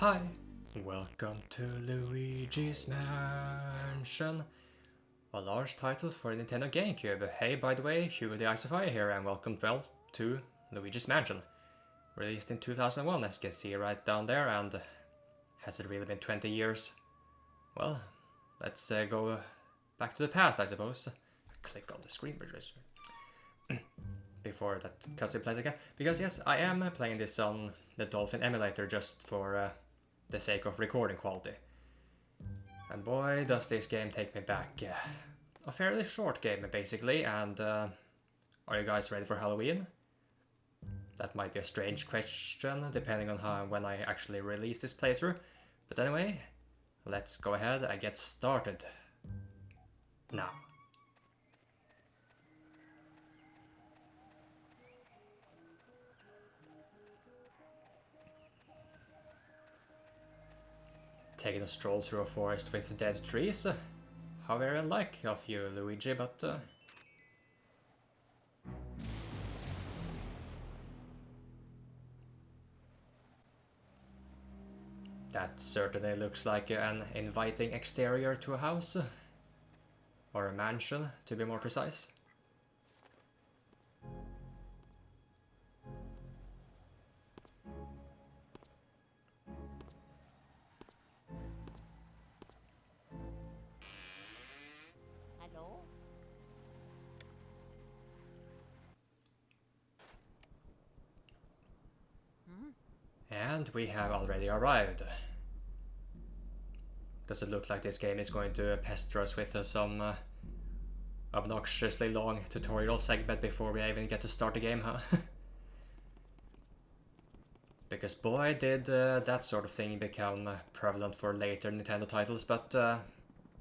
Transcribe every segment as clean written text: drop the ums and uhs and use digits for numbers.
Hi, welcome to Luigi's Mansion, a large title for Nintendo GameCube. Hey, by the way, Hugo the Ice of Fire here, and welcome to Luigi's Mansion. Released in 2001, as you can see right down there, and has it really been 20 years? Well, let's go back to the past, I suppose. Click on the screen register before that cutscene plays again. Because yes, I am playing this on the Dolphin emulator just for the sake of recording quality. And boy, does this game take me back. A fairly short game, basically, and are you guys ready for Halloween? That might be a strange question, depending on when I actually release this playthrough. But anyway, let's go ahead and get started now. Taking a stroll through a forest with dead trees. How very unlike of you, Luigi, but... That certainly looks like an inviting exterior to a house. Or a mansion, to be more precise. And we have already arrived. Does it look like this game is going to pester us with some obnoxiously long tutorial segment before we even get to start the game, huh? Because boy, did that sort of thing become prevalent for later Nintendo titles, but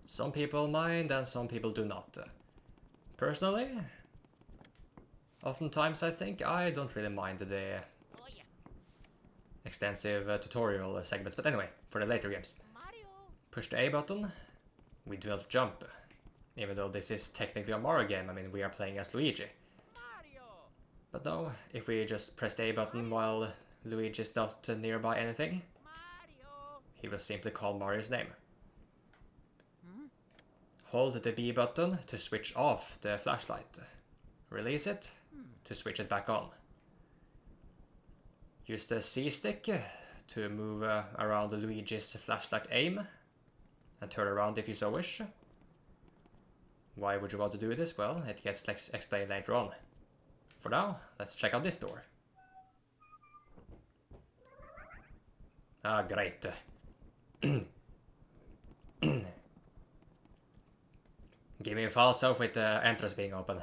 some people mind and some people do not. Personally, oftentimes I think I don't really mind the extensive tutorial segments, but anyway, for the later games. Push the A button, we do not jump. Even though this is technically a Mario game, I mean, we are playing as Luigi. But no, if we just press the A button while Luigi is not nearby anything, he will simply call Mario's name. Hold the B button to switch off the flashlight. Release it to switch it back on. Use the C stick to move around Luigi's flashlight aim and turn around if you so wish. Why would you want to do this? Well, it gets explained later on. For now, let's check out this door. Ah, great. Give me a false hope with the entrance being open.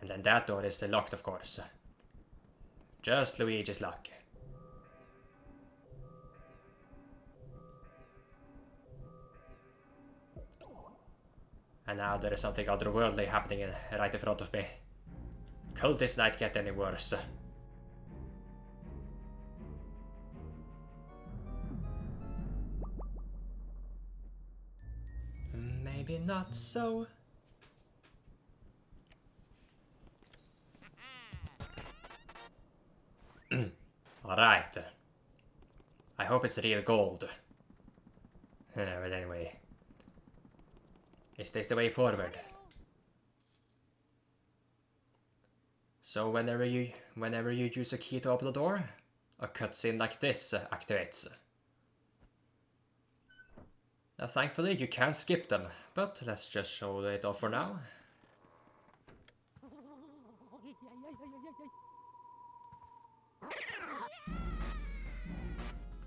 And then that door is locked, of course. Just Luigi's luck. And now there is something otherworldly happening right in front of me. Could this night get any worse? Maybe not so. Alright. I hope it's real gold. But anyway. Is this the way forward? So whenever you use a key to open the door, a cutscene like this activates. Now thankfully you can't skip them, but let's just show it off for now.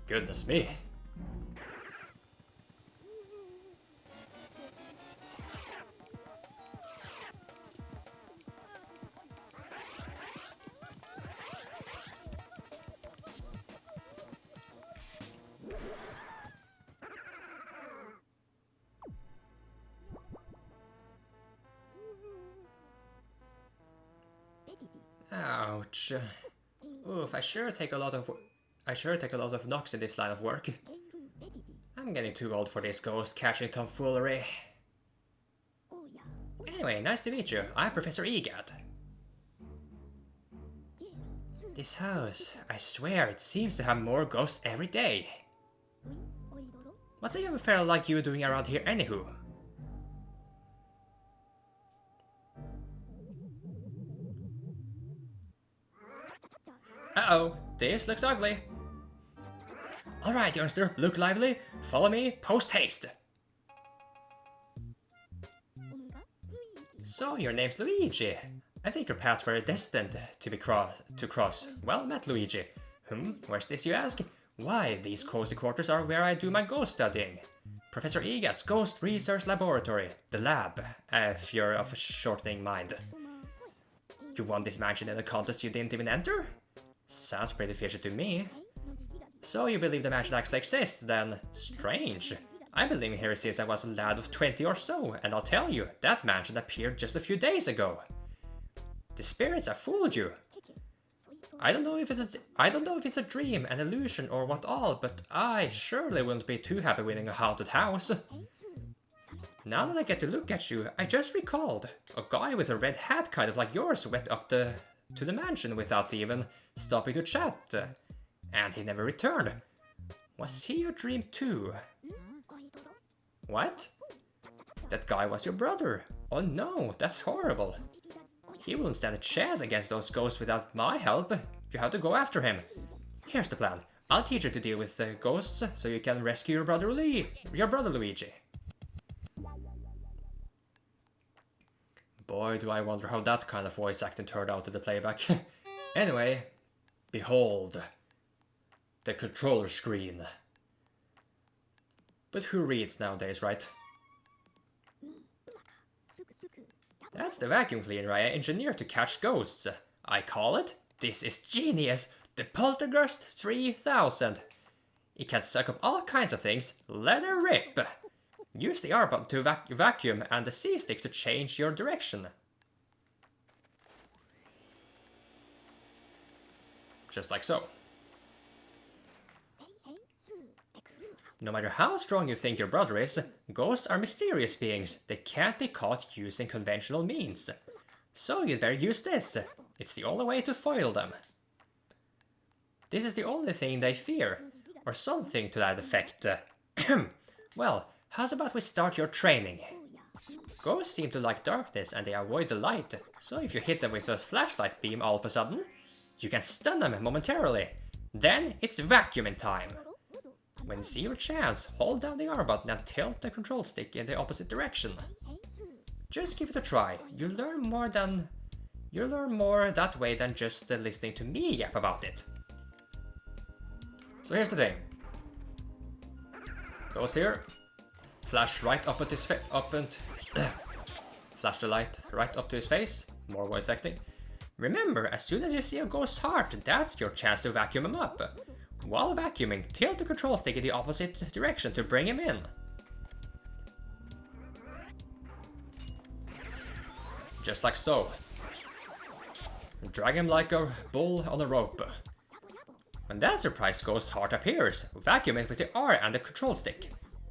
Goodness me. Ouch. Oof, I sure take a lot of knocks in this line of work. I'm getting too old for this ghost catching tomfoolery. Anyway, nice to meet you. I'm Professor Egad. This house, I swear, it seems to have more ghosts every day. What's a young fella like you doing around here anywho? Uh-oh, this looks ugly. Alright, youngster, look lively. Follow me, post-haste. So, your name's Luigi. I think your paths were destined to cross. Well met, Luigi. Where's this, you ask? Why, these cozy quarters are where I do my ghost studying. Professor Egat's Ghost Research Laboratory. The lab, if you're of a shortening mind. You won this mansion in a contest you didn't even enter? Sounds pretty fishy to me. So you believe the mansion actually exists, then? Strange. I've been living here since I was a lad of 20 or so, and I'll tell you, that mansion appeared just a few days ago. The spirits have fooled you. I don't know if it's a dream, an illusion, or what all, but I surely wouldn't be too happy winning a haunted house. Now that I get to look at you, I just recalled, a guy with a red hat kind of like yours went up to the mansion without even stopping to chat, and he never returned. Was he your dream too? What? That guy was your brother. Oh no, that's horrible. He wouldn't stand a chance against those ghosts without my help. You have to go after him. Here's the plan. I'll teach you to deal with the ghosts so you can rescue your brother Luigi. Boy, do I wonder how that kind of voice acting turned out in the playback. Anyway, behold, the controller screen. But who reads nowadays, right? That's the vacuum cleaner I engineered to catch ghosts. I call it, this is genius, the Poltergeist 3000. It can suck up all kinds of things, let it rip. Use the R button to vacuum and the C stick to change your direction. Just like so. No matter how strong you think your brother is, ghosts are mysterious beings. They can't be caught using conventional means. So you'd better use this. It's the only way to foil them. This is the only thing they fear, or something to that effect. Well, how's about we start your training? Ghosts seem to like darkness and they avoid the light, so if you hit them with a flashlight beam all of a sudden, you can stun them momentarily. Then it's vacuuming time. When you see your chance, hold down the R button and tilt the control stick in the opposite direction. Just give it a try. You'll learn more that way than just listening to me yap about it. So here's the thing. Goes here. Flash right up at his face. Flash the light right up to his face. More voice acting. Remember, as soon as you see a ghost's heart, that's your chance to vacuum him up. While vacuuming, tilt the control stick in the opposite direction to bring him in. Just like so. Drag him like a bull on a rope. When that surprise ghost heart appears, vacuum it with the R and the control stick.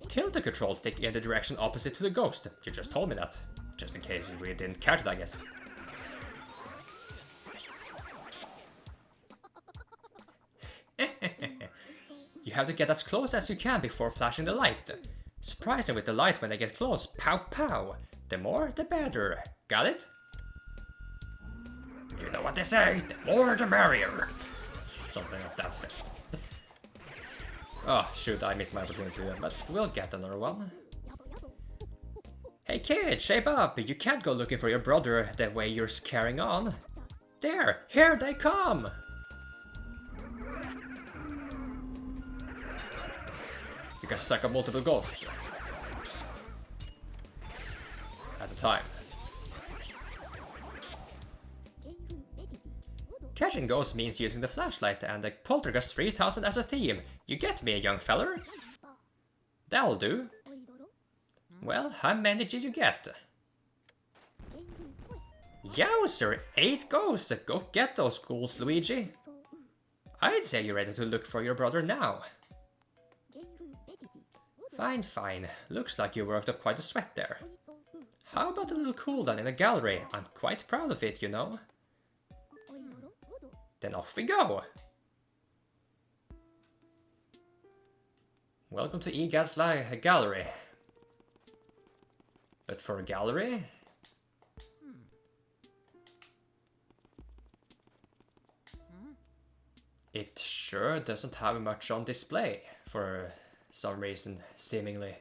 Tilt the control stick in the direction opposite to the ghost. You just told me that. Just in case you really didn't catch it, I guess. You have to get as close as you can before flashing the light. Surprise them with the light when they get close. Pow pow. The more, the better. Got it? You know what they say, the more the merrier. Something of that effect. Oh, shoot, I missed my opportunity, but we'll get another one. Hey kid, shape up. You can't go looking for your brother the way you're carrying on. There, here they come. You can suck up multiple ghosts at a time. Catching ghosts means using the flashlight and the Poltergeist 3000 as a theme. You get me, young feller? That'll do. Well, how many did you get? Yowzer, 8 ghosts! Go get those ghouls, Luigi. I'd say you're ready to look for your brother now. Fine, fine. Looks like you worked up quite a sweat there. How about a little cooldown in the gallery? I'm quite proud of it, you know. Then off we go! Welcome to EGAD's gallery. But for a gallery? It sure doesn't have much on display, for some reason, seemingly.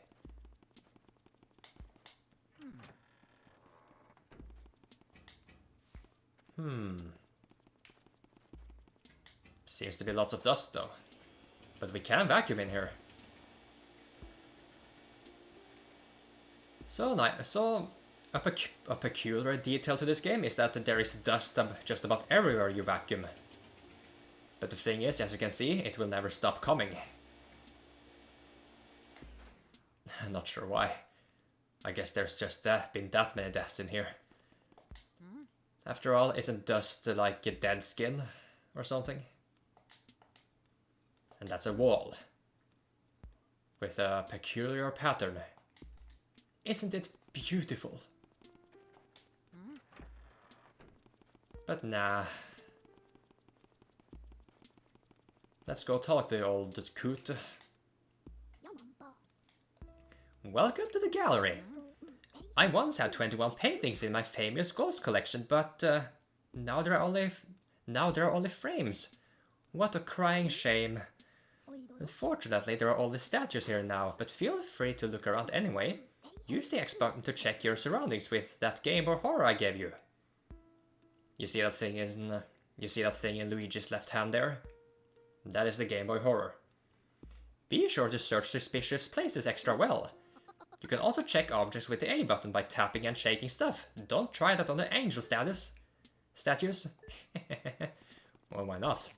Seems to be lots of dust, though. But we can vacuum in here. So a peculiar detail to this game is that there is dust just about everywhere you vacuum. But the thing is, as you can see, it will never stop coming. I'm not sure why. I guess there's just been that many deaths in here. After all, isn't dust like a dead skin or something? And that's a wall. With a peculiar pattern. Isn't it beautiful? But nah. Let's go talk to old coot. Welcome to the gallery. I once had 21 paintings in my famous ghost collection, but now there are only frames. What a crying shame. Unfortunately, there are only statues here now, but feel free to look around anyway. Use the X button to check your surroundings with that Game Boy Horror I gave you. You see that thing in Luigi's left hand there? That is the Game Boy Horror. Be sure to search suspicious places extra well. You can also check objects with the A button by tapping and shaking stuff. Don't try that on the angel statues. Well, why not?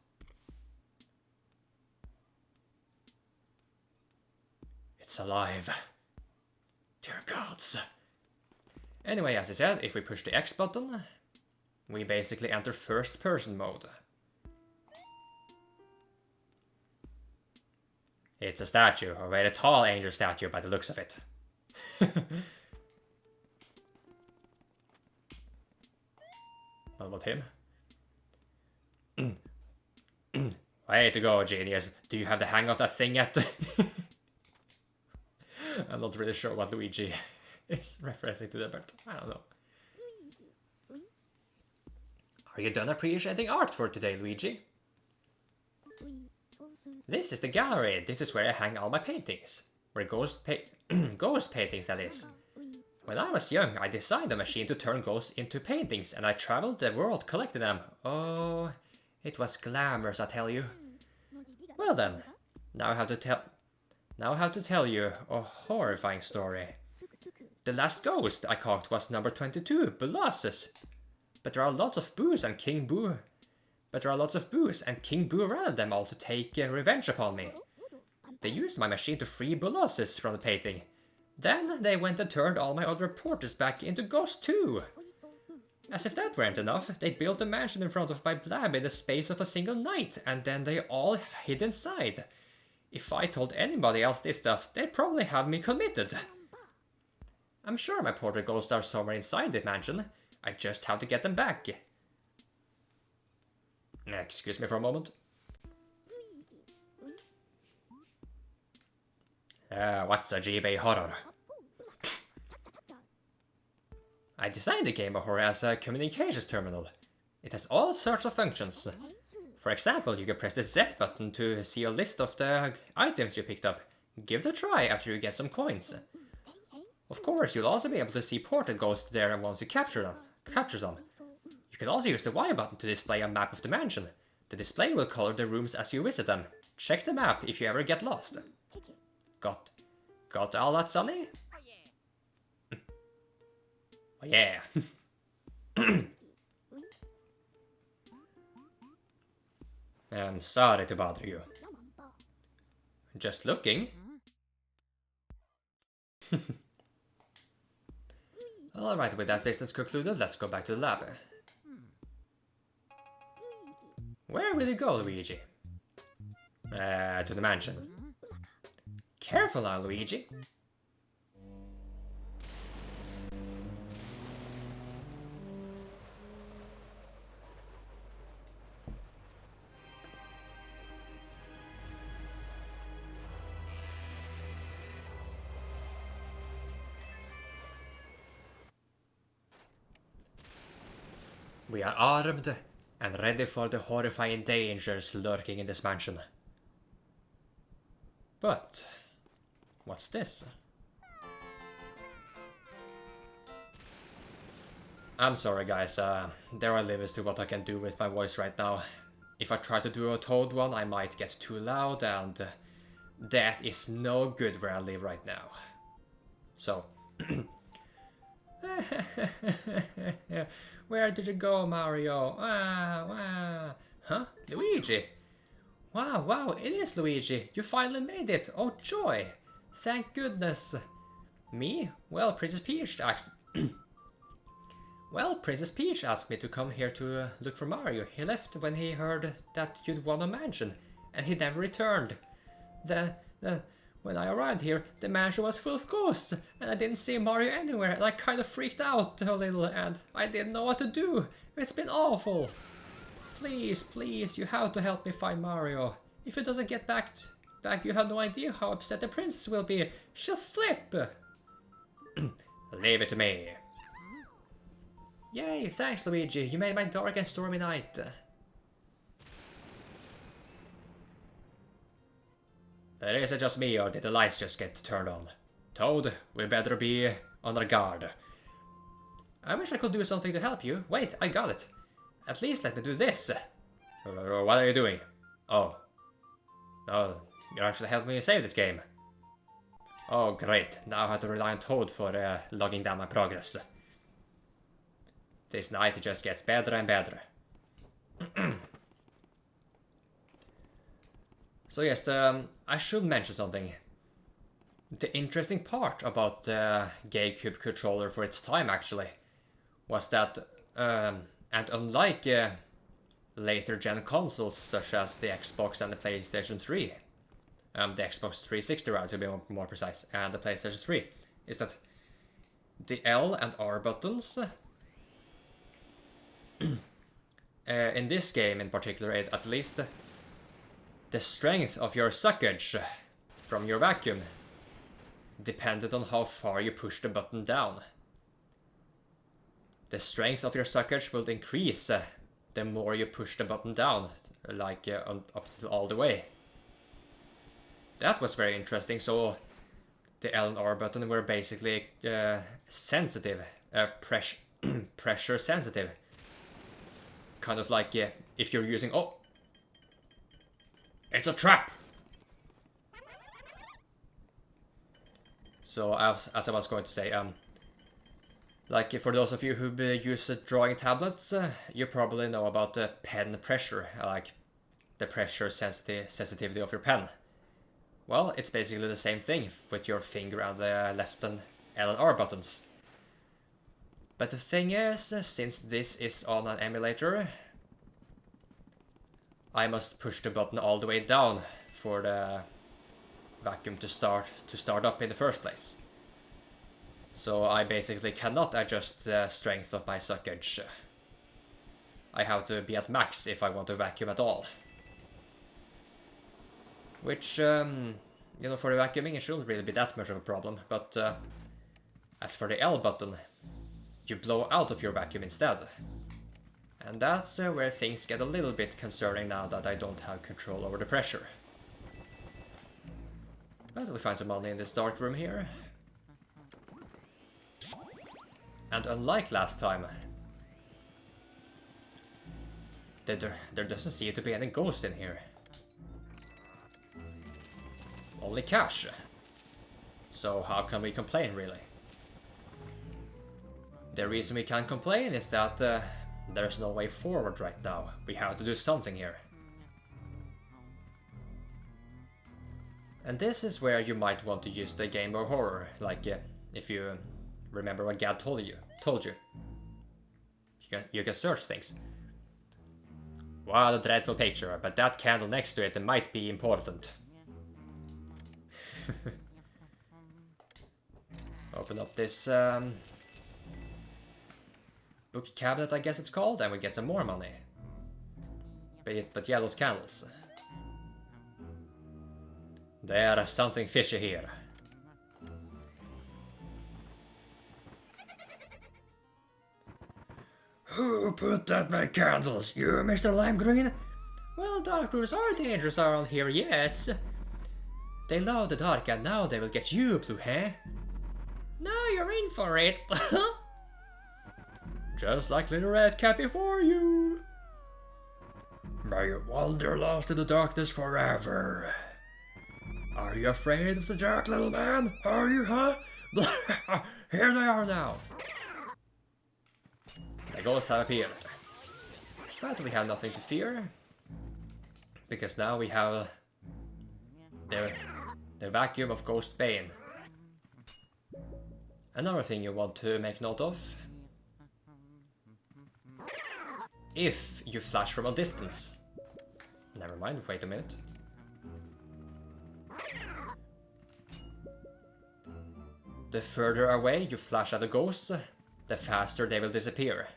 It's alive. Dear gods. Anyway, as I said, if we push the X button, we basically enter first person mode. It's a statue, a very tall angel statue by the looks of it. What about him? Way to go, genius. Do you have the hang of that thing yet? I'm not really sure what Luigi is referencing to there, but I don't know. Are you done appreciating art for today, Luigi? This is the gallery. This is where I hang all my paintings. Ghost paintings, that is. When I was young, I designed a machine to turn ghosts into paintings, and I traveled the world collecting them. Oh, it was glamorous, I tell you. Well then, now I have to tell you a horrifying story. The last ghost I caught was number 22, Colossus. But there are lots of boos and King Boo. Ran them all to take revenge upon me. They used my machine to free Colossus from the painting. Then they went and turned all my other portraits back into ghosts too. As if that weren't enough, they built a mansion in front of my blab in the space of a single night, and then they all hid inside. If I told anybody else this stuff, they'd probably have me committed. I'm sure my portrait ghosts are somewhere inside the mansion. I just have to get them back. Excuse me for a moment. What's a GB horror? I designed the Game of Horror as a communications terminal. It has all sorts of functions. For example, you can press the Z button to see a list of the items you picked up. Give it a try after you get some coins. Of course, you'll also be able to see portrait ghosts there once you capture them. You can also use the Y button to display a map of the mansion. The display will color the rooms as you visit them. Check the map if you ever get lost. Got all that, Sonny? Oh yeah. I'm sorry to bother you. Just looking. Alright, with that business concluded, let's go back to the lab. Where will you go, Luigi? To the mansion. Careful now, Luigi. We are armed and ready for the horrifying dangers lurking in this mansion. But what's this? I'm sorry guys, there are limits to what I can do with my voice right now. If I try to do a Toad one, I might get too loud, and that is no good where I live right now. So... Where did you go, Mario? Huh? Luigi? Wow, it is Luigi. You finally made it. Oh, joy. Thank goodness. Me? Well, Princess Peach asked... Well, Princess Peach asked me to come here to look for Mario. He left when he heard that you'd won a mansion, and he never returned. When I arrived here, the mansion was full of ghosts, and I didn't see Mario anywhere, and I kind of freaked out a little, and I didn't know what to do. It's been awful. Please, you have to help me find Mario. If he doesn't get back, you have no idea how upset the princess will be. She'll flip. Leave it to me. Yay, thanks Luigi, you made my dark and stormy night. Is it just me, or did the lights just get turned on? Toad, we better be on our guard. I wish I could do something to help you. Wait, I got it. At least let me do this. What are you doing? Oh. Oh, you're actually helping me save this game. Oh, great. Now I have to rely on Toad for logging down my progress. This night just gets better and better. So yes, I should mention something. The interesting part about the GameCube controller for its time actually was that, and unlike later gen consoles such as the Xbox and the PlayStation 3, the Xbox 360 rather to be more precise, and the PlayStation 3, is that the L and R buttons in this game in particular, at least the strength of your suckage from your vacuum depended on how far you push the button down. The strength of your suckage will increase the more you push the button down, like up to all the way. That was very interesting. So the L and R button were basically sensitive, pressure sensitive. Kind of like if you're using... Oh! It's a trap! So as I was going to say, like for those of you who use drawing tablets, you probably know about the pen pressure, like the pressure sensitivity of your pen. Well, it's basically the same thing with your finger and the left and L and R buttons. But the thing is, since this is on an emulator, I must push the button all the way down for the vacuum to start up in the first place. So I basically cannot adjust the strength of my suckage. I have to be at max if I want to vacuum at all. Which, you know, for the vacuuming it shouldn't really be that much of a problem, but as for the L button, you blow out of your vacuum instead. And that's where things get a little bit concerning now that I don't have control over the pressure. But we find some money in this dark room here. And unlike last time, there doesn't seem to be any ghosts in here. Only cash. So how can we complain, really? The reason we can't complain is that there's no way forward right now. We have to do something here. And this is where you might want to use the Game Boy Horror, like if you remember what Gad told you. You can search things. What a dreadful picture, but that candle next to it might be important. Open up this book cabinet, I guess it's called, and we get some more money. But yeah, those candles. There's something fishy here. Who put that by candles? You, Mr. Lime Green? Well, dark rooms are dangerous around here, yes. They love the dark and now they will get you, Blue, huh? Now you're in for it. Just like Little Red Cat before you. May you wander lost in the darkness forever. Are you afraid of the dark, little man? Are you, huh? Here they are now. The ghosts have appeared. But we have nothing to fear. Because now we have the vacuum of Ghost Bane. Another thing you want to make note of. If you flash from a distance. Never mind, wait a minute. The further away you flash at a ghost, the faster they will disappear.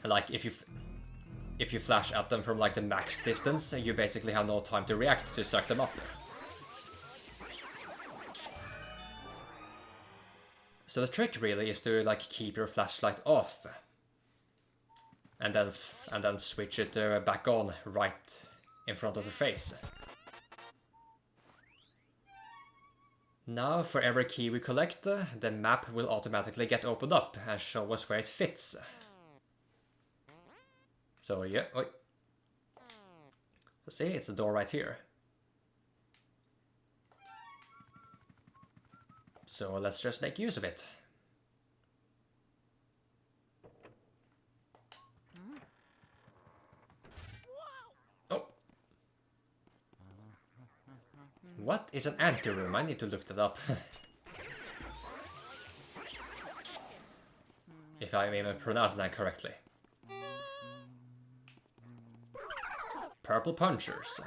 Like if you flash at them from like the max distance, you basically have no time to react to suck them up. So the trick really is to like keep your flashlight off, and then switch it back on right in front of the face. Now, for every key we collect, the map will automatically get opened up and show us where it fits. So yeah, oi. So see, it's the door right here. So let's just make use of it. Oh. What is an anteroom? I need to look that up. If I'm even pronouncing that correctly. Purple punchers.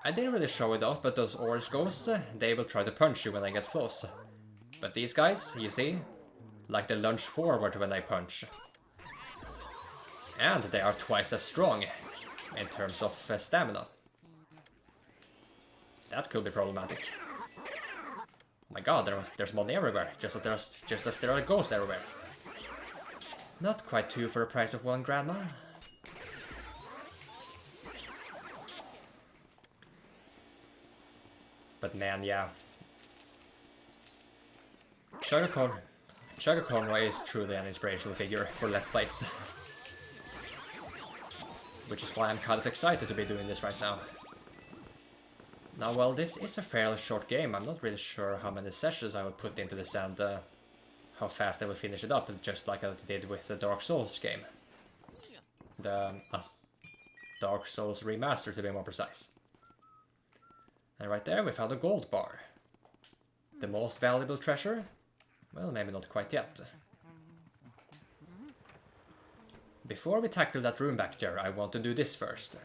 I didn't really show it off, but those orange ghosts, they will try to punch you when they get close. But these guys, you see, like they lunge forward when they punch. And they are twice as strong in terms of stamina. That could be problematic. Oh my god, there's money everywhere, just as there are ghosts everywhere. Not quite two for the price of one, Grandma. But man, yeah. Sugar Conroy is truly an inspirational figure for Let's Plays. Which is why I'm kind of excited to be doing this right now. Now, well, this is a fairly short game. I'm not really sure how many sessions I would put into this and how fast I will finish it up, just like I did with the Dark Souls game. The Dark Souls Remastered, to be more precise. And right there we found a gold bar. The most valuable treasure? Well, maybe not quite yet. Before we tackle that room back there, I want to do this first.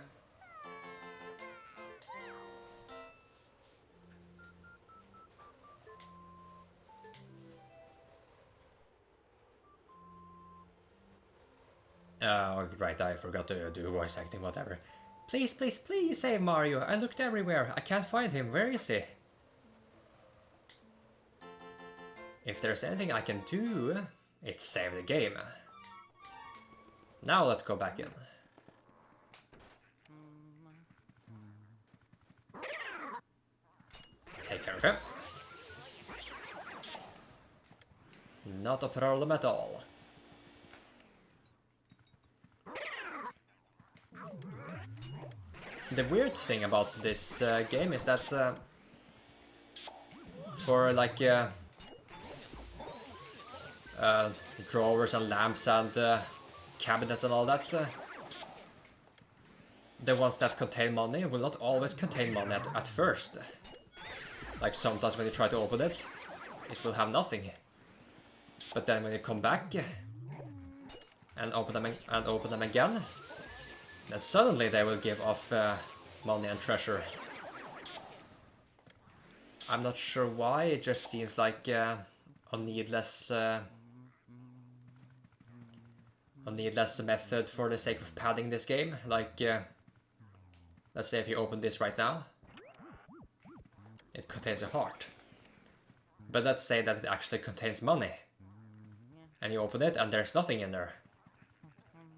Right, I forgot to do voice acting, whatever. Please, please, please save Mario. I looked everywhere. I can't find him. Where is he? If there's anything I can do, it's save the game. Now let's go back in. Take care of him. Not a problem at all. The weird thing about this game is that for like drawers and lamps and cabinets and all that, the ones that contain money will not always contain money at first. Like sometimes when you try to open it, it will have nothing. But then when you come back and open them again, then suddenly they will give off money and treasure. I'm not sure why, it just seems like a needless method for the sake of padding this game. Like, let's say if you open this right now, it contains a heart. But let's say that it actually contains money. And you open it and there's nothing in there.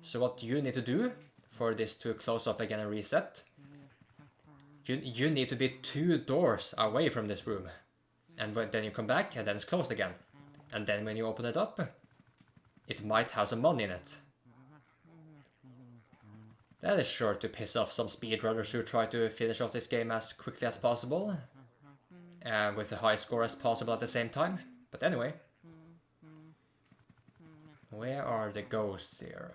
So what you need to do for this to close up again and reset, you need to be 2 doors away from this room. And then you come back and then it's closed again. And then when you open it up, it might have some money in it. That is sure to piss off some speedrunners who try to finish off this game as quickly as possible. With a high score as possible at the same time. But anyway. Where are the ghosts here?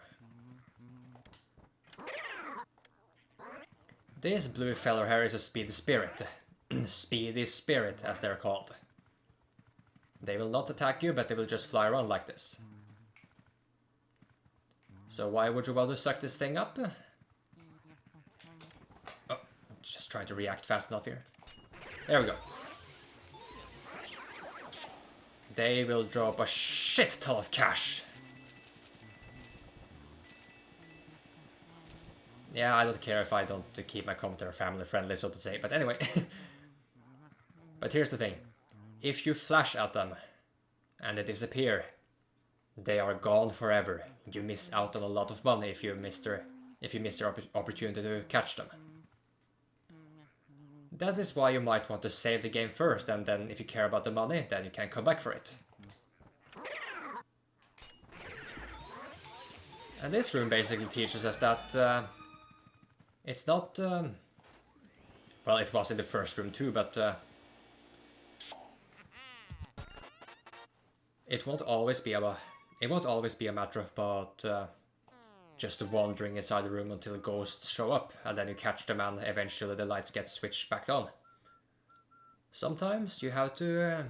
This blue fellow here is a speedy spirit. Speedy spirit, as they're called. They will not attack you, but they will just fly around like this. So why would you want to suck this thing up? Oh, I'm just trying to react fast enough here. There we go. They will drop a shit ton of cash. Yeah, I don't care if I don't keep my commentary family friendly, so to say. But anyway. But here's the thing. If you flash at them and they disappear, they are gone forever. You miss out on a lot of money if you miss their opportunity to catch them. That is why you might want to save the game first, and then if you care about the money, then you can come back for it. And this room basically teaches us that it's not... well, it was in the first room too, but it won't always be a matter of about just wandering inside the room until ghosts show up, and then you catch them and eventually the lights get switched back on. Sometimes you have to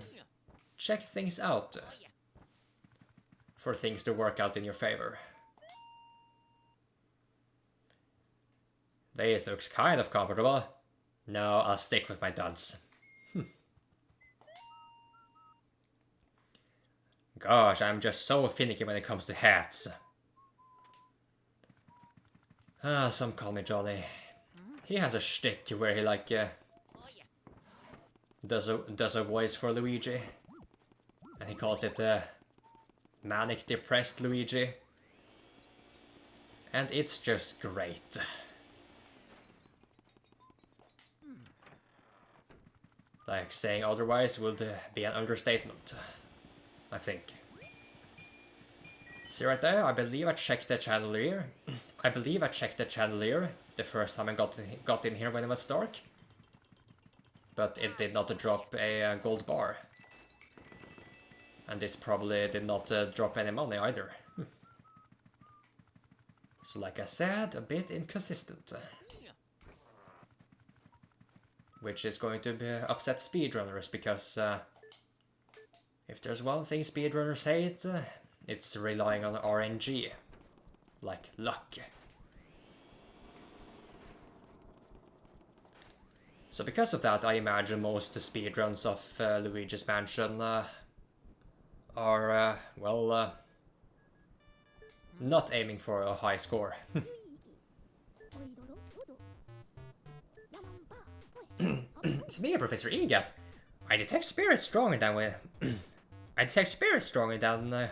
check things out for things to work out in your favor. This looks kind of comfortable. No, I'll stick with my duds. Gosh, I'm just so finicky when it comes to hats. Some call me Johnny. He has a shtick where he like does a voice for Luigi, and he calls it manic depressed Luigi, and it's just great. Like saying otherwise would be an understatement, I think. See right there, I believe I checked the chandelier. The first time I got in here when it was dark. But it did not drop a gold bar. And this probably did not drop any money either. So like I said, a bit inconsistent. Which is going to upset speedrunners, because if there's one thing speedrunners hate, it's relying on RNG. Like luck. So because of that, I imagine most speedruns of Luigi's Mansion are, well, not aiming for a high score. It's me, Professor Egat. I detect spirits stronger than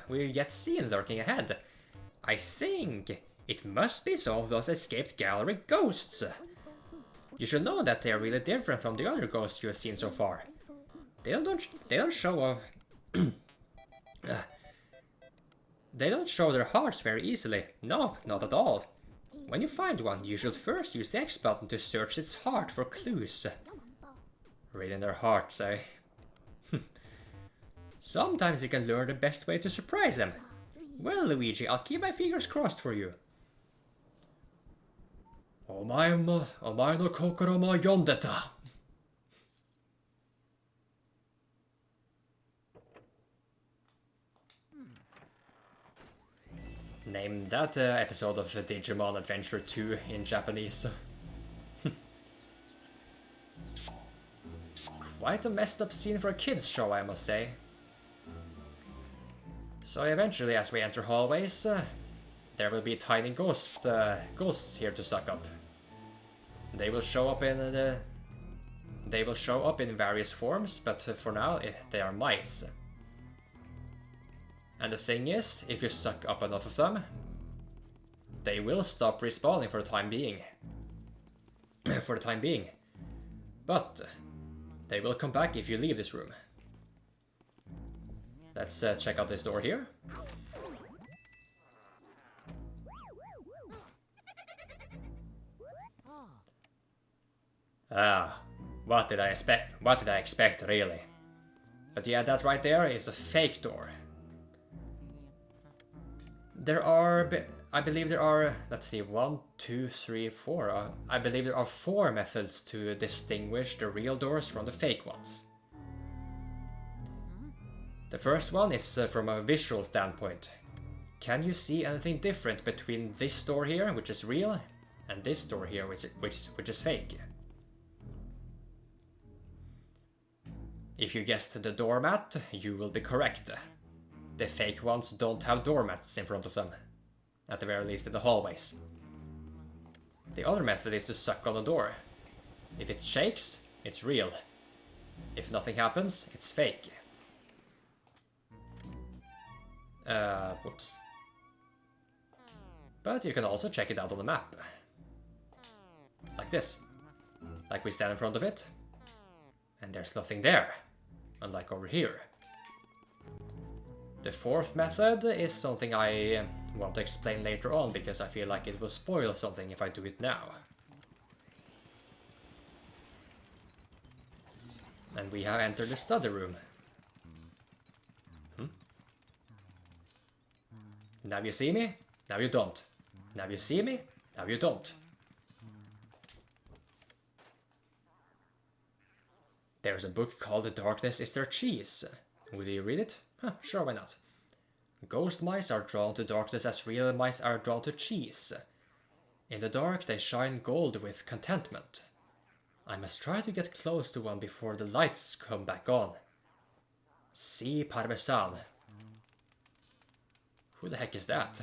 we yet seen lurking ahead. I think it must be some of those escaped gallery ghosts. You should know that they are really different from the other ghosts you have seen so far. They don't show they don't show their hearts very easily. No, not at all. When you find one, you should first use the X button to search its heart for clues. Reading their hearts, eh? Sometimes you can learn the best way to surprise them. Well, Luigi, I'll keep my fingers crossed for you. Omae no kokoro mo yondeta. Name that episode of Digimon Adventure 2 in Japanese. Quite a messed up scene for a kids show, I must say. So eventually, as we enter hallways, there will be tiny ghosts here to suck up. They will show up in They will show up in various forms, but for now they are mice. And the thing is, if you suck up enough of them, they will stop respawning for the time being. But they will come back if you leave this room. Let's check out this door here. Ah, what did I expect? What did I expect, really? But yeah, that right there is a fake door. There are, I believe there are, let's see, 1, 2, 3, 4. I believe there are 4 methods to distinguish the real doors from the fake ones. The first one is from a visual standpoint. Can you see anything different between this door here, which is real, and this door here, which is fake? If you guessed the doormat, you will be correct. The fake ones don't have doormats in front of them, at the very least in the hallways. The other method is to suck on the door. If it shakes, it's real. If nothing happens, it's fake. Whoops. But you can also check it out on the map. Like this. Like we stand in front of it, and there's nothing there. Unlike over here. The 4th method is something I want to explain later on, because I feel like it will spoil something if I do it now. And we have entered the study room. Now you see me, now you don't. Now you see me, now you don't. There's a book called The Darkness is Their Cheese. Will you read it? Huh, sure, why not? Ghost mice are drawn to darkness as real mice are drawn to cheese. In the dark they shine gold with contentment. I must try to get close to one before the lights come back on. See Parmesan. Who the heck is that?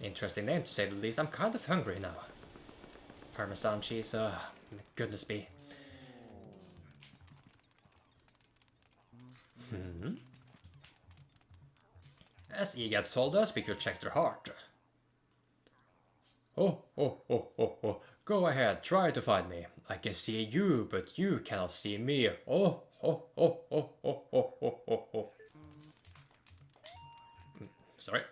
Interesting name to say the least. I'm kind of hungry now. Parmesan cheese, goodness me. As Egad told us, we could check their heart. Oh, go ahead, try to find me. I can see you, but you cannot see me. Oh. Sorry.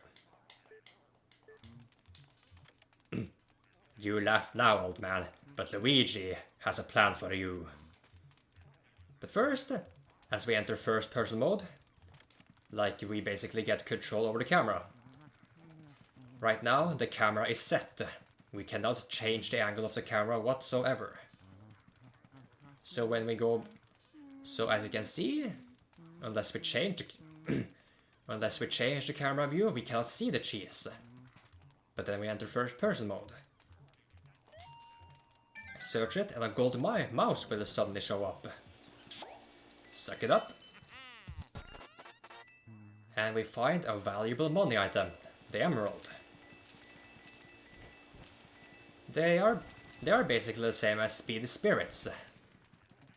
You laugh now, old man, but Luigi has a plan for you. But first, as we enter first-person mode, like we basically get control over the camera. Right now, the camera is set. We cannot change the angle of the camera whatsoever. So when we go... So as you can see, unless we change the camera view, we cannot see the cheese. But then we enter first-person mode. Search it and a gold mouse will suddenly show up. Suck it up. And we find a valuable money item, the emerald. They are basically the same as speedy spirits,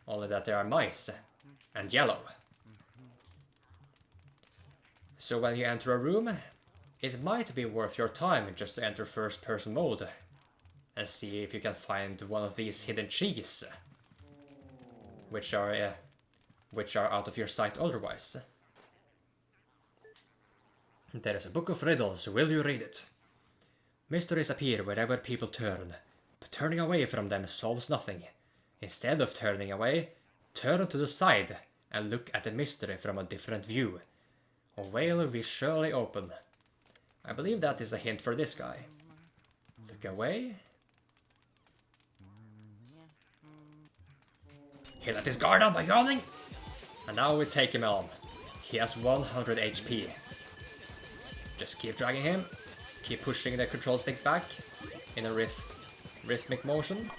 only that they are mice and yellow. So when you enter a room, it might be worth your time just to enter first-person mode and see if you can find one of these hidden cheese, which are out of your sight otherwise. There is a book of riddles, will you read it? Mysteries appear wherever people turn, but turning away from them solves nothing. Instead of turning away, turn to the side and look at the mystery from a different view. A way will be surely open. I believe that is a hint for this guy. Look away. He let his guard down by yawning! And now we take him on. He has 100 HP. Just keep dragging him. Keep pushing the control stick back in a rhythmic motion.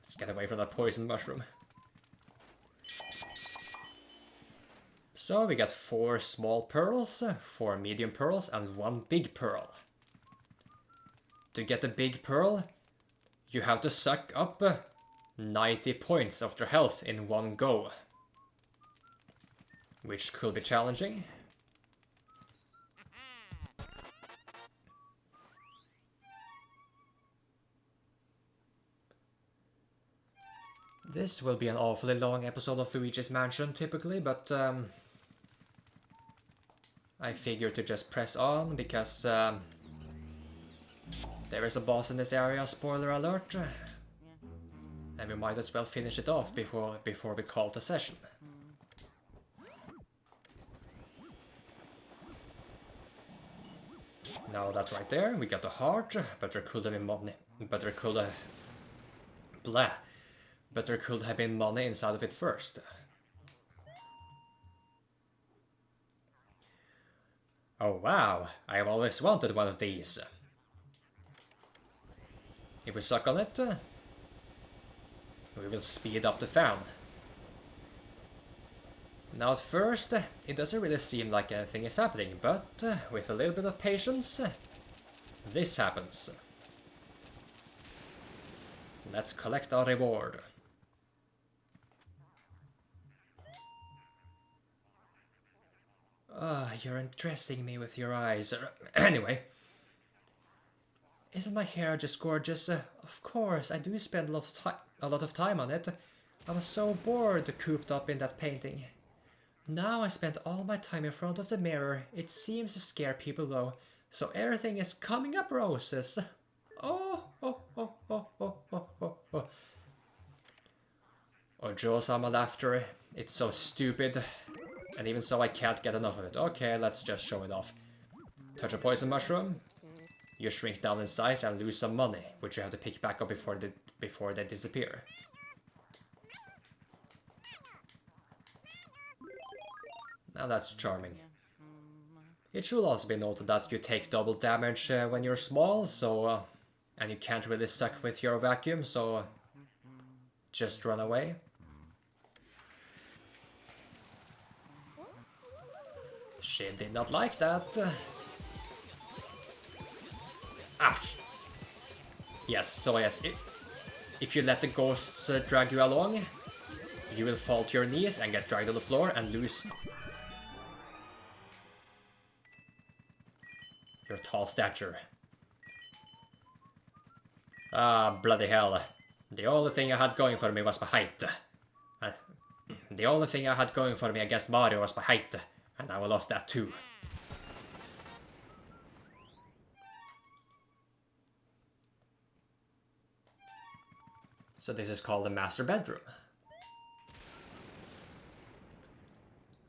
Let's get away from that poison mushroom. So we got 4 small pearls, 4 medium pearls, and 1 big pearl. To get the big pearl, you have to suck up 90 points of their health in one go, which could be challenging. This will be an awfully long episode of Luigi's Mansion, typically, but I figured to just press on, because there is a boss in this area, spoiler alert, and we might as well finish it off before we call it a session. Now that right there, we got the heart, but there could have been money, but there could have been money inside of it first. Oh wow, I've always wanted one of these. If we suck on it, we will speed up the fan. Now at first, it doesn't really seem like anything is happening, but with a little bit of patience, this happens. Let's collect our reward. You're undressing me with your eyes. Anyway. Isn't my hair just gorgeous? Of course, I do spend a lot of time on it. I was so bored cooped up in that painting. Now I spend all my time in front of the mirror. It seems to scare people though, so everything is coming up roses. Oh. Oh, Joe-sama laughter. It's so stupid. And even so, I can't get enough of it. Okay, let's just show it off. Touch a poison mushroom. You shrink down in size and lose some money, which you have to pick back up before they disappear. Now that's charming. It should also be noted that you take double damage when you're small, so and you can't really suck with your vacuum, so just run away. She did not like that. Ouch! Yes, so yes, if you let the ghosts drag you along, you will fall to your knees and get dragged on the floor and lose your tall stature. Ah, bloody hell. The only thing I had going for me was my height. The only thing I had going for me against Mario was my height. And now I lost that too. So this is called the master bedroom.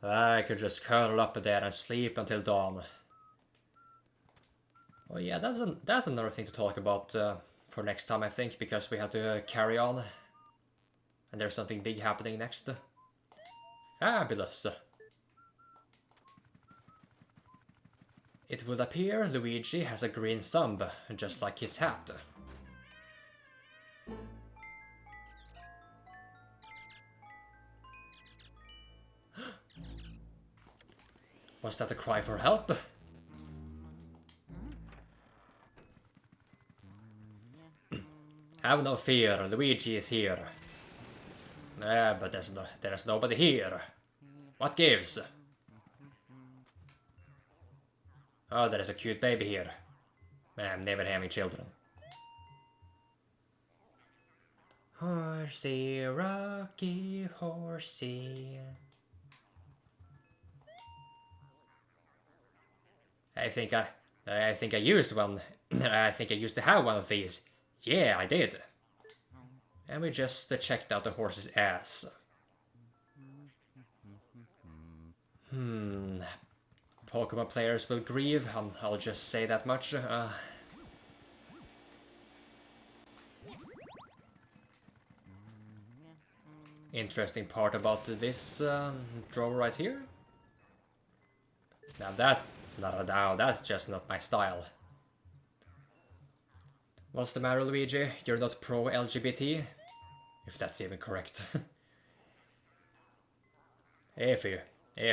I could just curl up there and sleep until dawn. Oh yeah, that's another thing to talk about for next time, I think, because we have to carry on. And there's something big happening next. Fabulous. It would appear Luigi has a green thumb, just like his hat. Was that a cry for help? Have no fear, Luigi is here. But there's nobody here. What gives? Oh, there is a cute baby here. I'm never having children. Horsey, rocky horsey. I think I used one. I think I used to have one of these. Yeah, I did. And we just checked out the horse's ass. Pokemon players will grieve, I'll just say that much. Interesting part about this drawer right here. Now that's just not my style. What's the matter, Luigi? You're not pro-LGBT? If that's even correct. If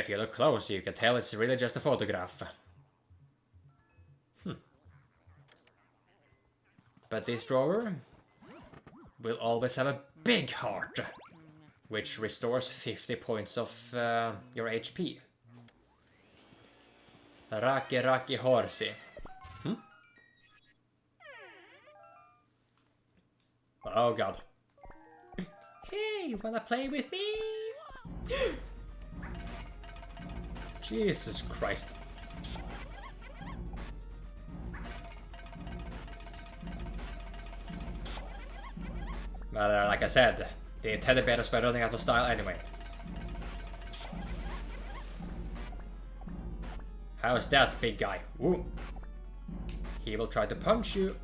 you look close, you can tell it's really just a photograph. But this drawer? will always have a big heart, which restores 50 points of your HP. Raki Horsey. Oh god. Hey, wanna play with me? Jesus Christ. But like I said, the teddy bears were running out of style anyway. How is that, big guy? Woo! He will try to punch you.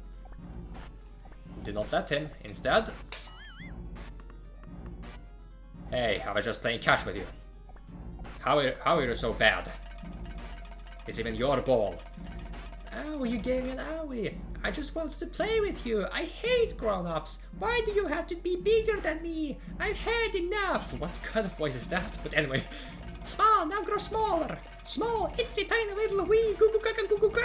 Do not let him. Instead... Hey, I was just playing catch with you. How are you so bad? It's even your ball. Ow, you gave me an owie. I just wanted to play with you. I hate grown-ups. Why do you have to be bigger than me? I've had enough. What kind of voice is that? But anyway. Small, now grow smaller. Small, itsy tiny little wee goo goo gaga goo goo ga.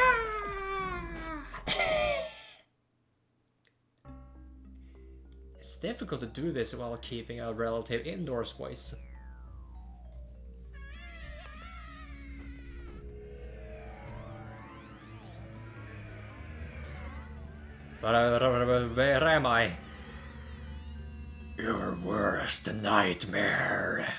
It's difficult to do this while keeping a relative indoors voice. Where am I? Your worst nightmare.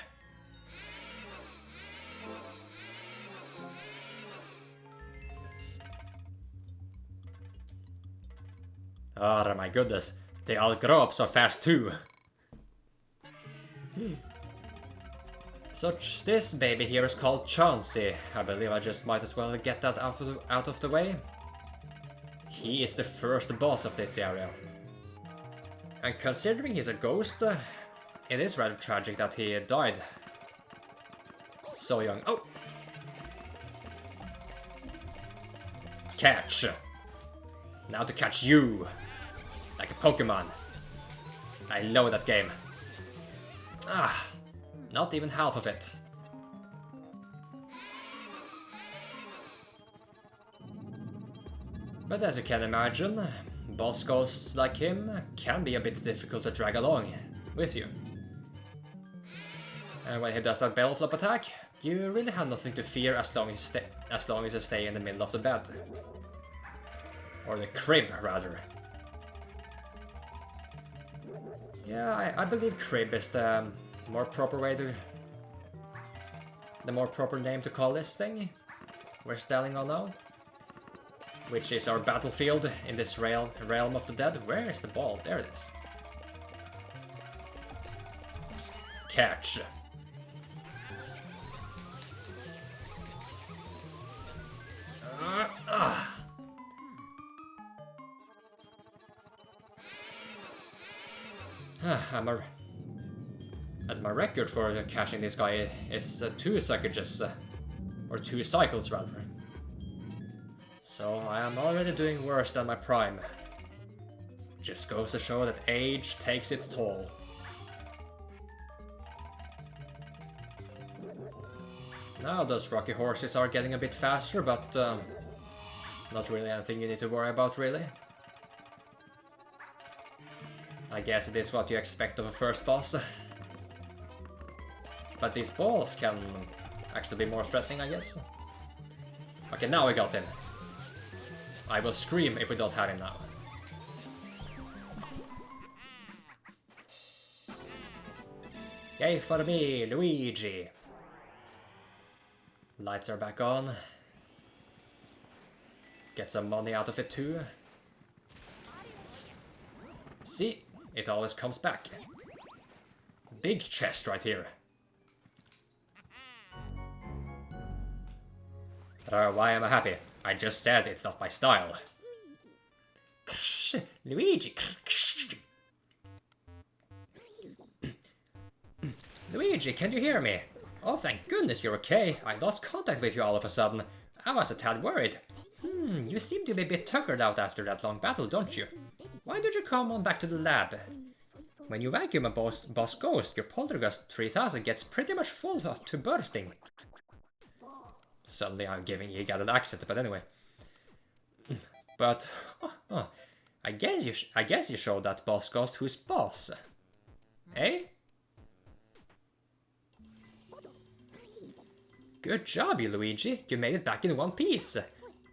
Oh my goodness, they all grow up so fast too. Such this baby here is called Chauncey. I believe I just might as well get that out of the way. He is the first boss of this area. And considering he's a ghost, it is rather tragic that he died so young. Oh! Catch! Now to catch you! Like a Pokemon. I love that game. Ah, not even half of it. But as you can imagine, boss ghosts like him can be a bit difficult to drag along with you. And when he does that belly flop attack, you really have nothing to fear as long as you stay in the middle of the bed. Or the crib, rather. Yeah, I believe crib is the more proper way to... the more proper name to call this thing we're standing on now. Which is our battlefield in this realm of the dead. Where is the ball? There it is. Catch. And my record for catching this guy is 2 suckages, or 2 cycles rather. So I am already doing worse than my prime. Just goes to show that age takes its toll. Now those rocky horses are getting a bit faster, but not really anything you need to worry about, really. I guess it is what you expect of a first boss. But these balls can actually be more threatening, I guess. Okay, now we got him. I will scream if we don't have him now. Yay for me, Luigi! Lights are back on. Get some money out of it too. See, it always comes back. Big chest right here. Why am I happy? I just said it's not my style. Luigi. Luigi, can you hear me? Oh, thank goodness you're okay. I lost contact with you all of a sudden. I was a tad worried. You seem to be a bit tuckered out after that long battle, don't you? Why don't you come on back to the lab? When you vacuum a boss ghost, your Poltergust 3000 gets pretty much full to bursting. Suddenly I'm giving Egad an accent, but anyway. But I guess you showed that boss ghost who's boss. Eh? Good job, you Luigi. You made it back in one piece.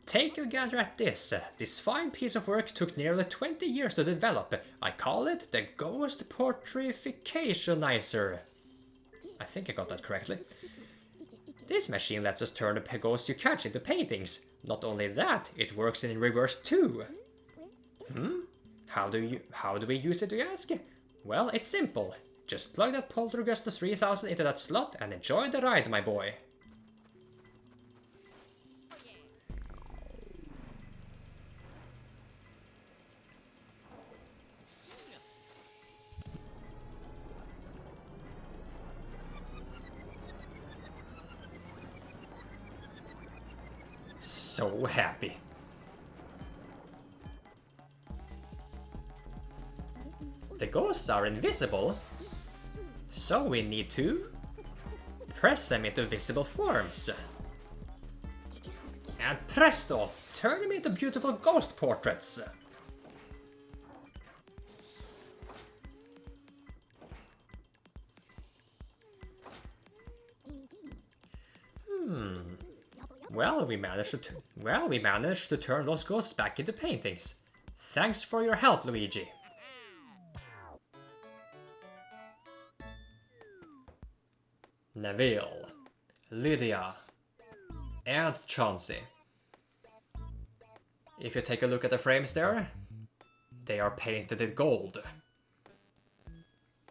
Take a gander at this. This fine piece of work took nearly 20 years to develop. I call it the Ghost Portrificationizer. I think I got that correctly. This machine lets us turn the ghosts you catch into paintings. Not only that, it works in reverse too. How do we use it, you ask? Well, it's simple. Just plug that Poltergust 3000 into that slot and enjoy the ride, my boy. So happy. The ghosts are invisible, so we need to press them into visible forms. And presto, turn them into beautiful ghost portraits. Well, we managed to turn those ghosts back into paintings. Thanks for your help, Luigi. Neville, Lydia, and Chauncey. If you take a look at the frames there, they are painted in gold.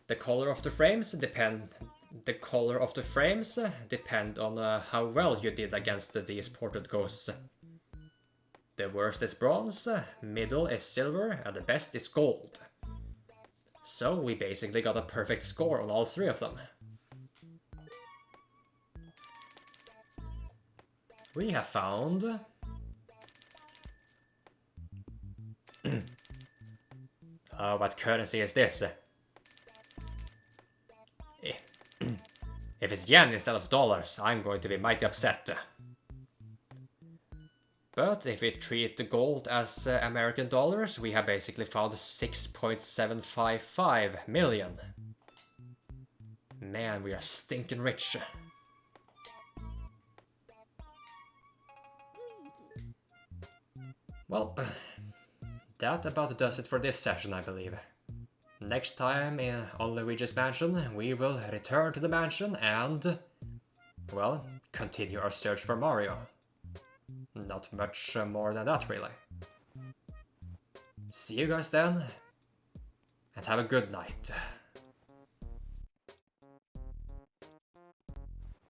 The color of the frames depend on how well you did against these portrait ghosts. The worst is bronze, middle is silver, and the best is gold. So we basically got a perfect score on all three of them. We have found... what currency is this? If it's yen instead of dollars, I'm going to be mighty upset. But if we treat the gold as American dollars, we have basically found 6.755 million. Man, we are stinking rich. Well, that about does it for this session, I believe. Next time on Luigi's Mansion, we will return to the mansion and, well, continue our search for Mario. Not much more than that, really. See you guys then, and have a good night.